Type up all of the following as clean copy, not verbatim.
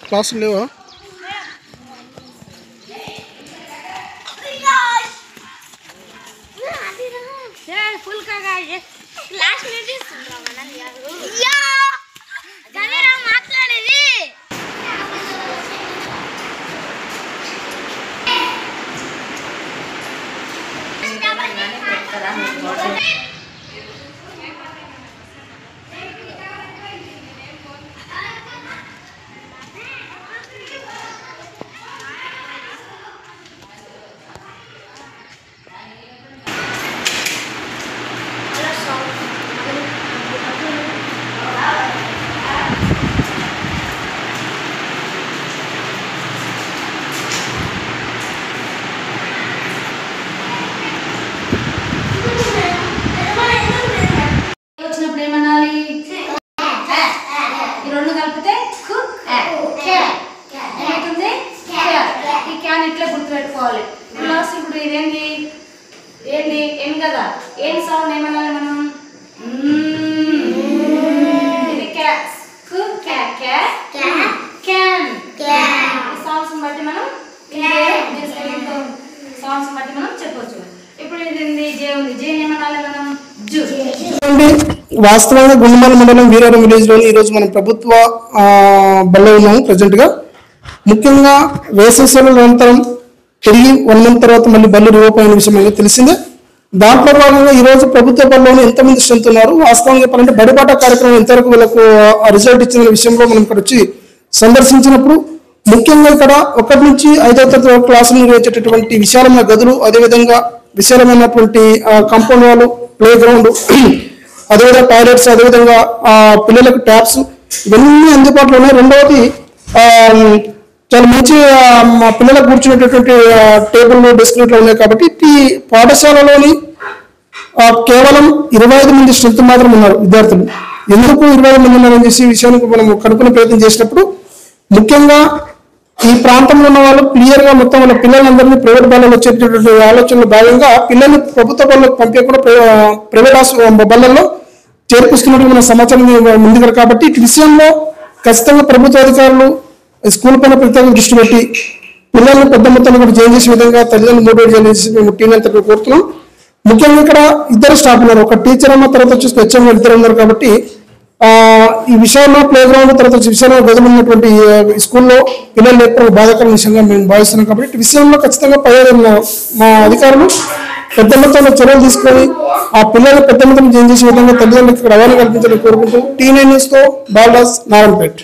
క్లాసులు లేవా? వాస్తవంగా గుండమాల మండలం వీరారం విలేజ్ లోని ఈరోజు మనం ప్రభుత్వ బల్లో ఉన్నాము ప్రజెంట్ గా. ముఖ్యంగా వేసవి సెలవుల అనంతరం తిరిగి 1 month తర్వాత మళ్ళీ బళ్ళు రిఓపెన్ అయిన విషయం అనేది తెలిసిందే. దాంట్లో భాగంగా ఈ రోజు ప్రభుత్వ బల్లోని ఎంతమంది స్ట్రెంత్ ఉన్నారు, వాస్తవంగా చెప్పాలంటే బడిబాట కార్యక్రమం ఎంతవరకు వీళ్ళకు రిజల్ట్ ఇచ్చిన విషయంలో మనం ఇక్కడ వచ్చి సందర్శించినప్పుడు ముఖ్యంగా ఇక్కడ 1 నుంచి 5వ తరగతి వరకు క్లాసులు నిర్వహించేటటువంటి విశాలమైన గదులు, అదేవిధంగా విశాలమైనటువంటి కాంపౌండ్ వాళ్ళు, ప్లే గ్రౌండ్, అదేవిధంగా టాయిలెట్స్, అదేవిధంగా పిల్లలకు ట్యాప్స్ ఇవన్నీ అందుబాటులో ఉన్నాయి. రెండవది చాలా మంచి పిల్లలకు కూర్చునేటటువంటి టేబుల్, డెస్క్లు ఇట్లా ఉన్నాయి. కాబట్టి ఈ పాఠశాలలోని కేవలం 25 మంది స్ట్రెంత్ మాత్రం ఉన్నారు విద్యార్థులు. ఎందుకు 25 మంది ఉన్నారని చేసి ఈ విషయానికి మనం కనుక్కునే ప్రయత్నం చేసినప్పుడు ముఖ్యంగా ఈ ప్రాంతంలో ఉన్న వాళ్ళు క్లియర్ గా మొత్తం వాళ్ళ పిల్లలందరినీ ప్రైవేట్ బళ్ళలో వచ్చేటటువంటి ఆలోచనలో భాగంగా పిల్లల్ని ప్రభుత్వ బళ్ళకు పంపించకుండా ప్రైవేట్ బళ్ళల్లో చేర్పిస్తున్నట్టు మన సమాచారం ముందుగా. కాబట్టి ఈ విషయంలో ఖచ్చితంగా ప్రభుత్వ అధికారులు స్కూల్ పైన ప్రత్యేక దృష్టి పెట్టి పిల్లల్ని పెద్ద మొత్తంలో కూడా జాయిన్ చేసే విధంగా తల్లిదండ్రులు మోటివేట్ చేసి మేము టీం అంతా కోరుతున్నాం. ముఖ్యంగా ఇక్కడ 2 స్టాఫ్ ఉన్నారు, ఒక టీచర్ అమ్మ, తర్వాత వచ్చేసి హెచ్ఎం 2 ఉన్నారు. కాబట్టి ఈ విషయంలో ప్లే గ్రౌండ్ తర్వాత విషయంలో గదులు ఉన్నటువంటి స్కూల్లో పిల్లలు లేకపోవడం బాధాకరమైన విషయంగా మేము భావిస్తున్నాం. కాబట్టి ఈ విషయంలో ఖచ్చితంగా మా అధికారులు పెద్ద మొత్తంలో చర్యలు తీసుకొని ఆ పిల్లలు పెద్ద మొత్తంలో జాయిన్ చేసే విధంగా తల్లిదండ్రులకు ఇక్కడ అవగాహన కల్పించాలని కోరుకుంటూ T9 News తో బాలరాజ్, నారాయణపేట్.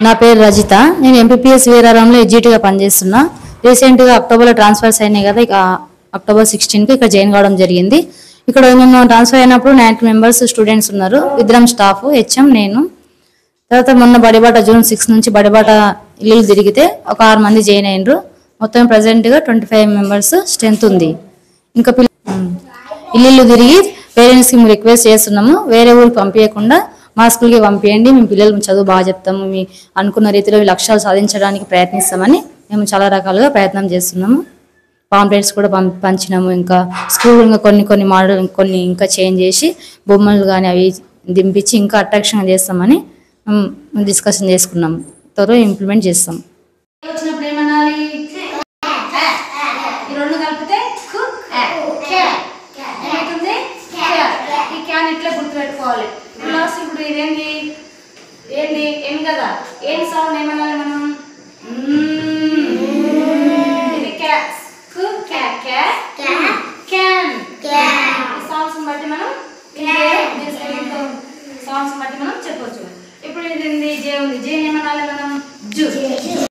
నా పేరు రజిత. నేను ఎంపీపీఎస్ వీరారంలో ఎడ్జిటీగా పనిచేస్తున్నా. రీసెంట్గా అక్టోబర్లో ట్రాన్స్ఫర్స్ అయినాయి కదా, ఇక అక్టోబర్ 16కి ఇక్కడ జాయిన్ కావడం జరిగింది. ఇక్కడ మేము ట్రాన్స్ఫర్ అయినప్పుడు 90 members స్టూడెంట్స్ ఉన్నారు, 2 స్టాఫ్, హెచ్ఎం, నేను. తర్వాత మొన్న బడిబాట June 6 నుంచి బడిబాట ఇల్లు తిరిగితే ఒక 6 మంది జాయిన్ అయినరు. మొత్తం ప్రజెంట్గా 25 members స్ట్రెంత్ ఉంది. ఇంకా ఇల్లు తిరిగి పేరెంట్స్కి మేము రిక్వెస్ట్ చేస్తున్నాము, వేరే ఊరికి పంపించకుండా మా స్కూల్కి పంపించండి, మేము పిల్లలు చదువు బాగా చెప్తాము, మీ అనుకున్న రీతిలో లక్ష్యాలు సాధించడానికి ప్రయత్నిస్తామని మేము చాలా రకాలుగా ప్రయత్నం చేస్తున్నాము. పాంప్లెట్స్ కూడా పంచినాము. ఇంకా స్కూల్ ఇంకా కొన్ని మోడల్ కొన్ని ఇంకా చేంజ్ చేసి బొమ్మలు కానీ అవి దింపించి ఇంకా అట్రాక్షన్ చేస్తామని డిస్కషన్ చేసుకున్నాము. త్వరగా ఇంప్లిమెంట్ చేస్తాం.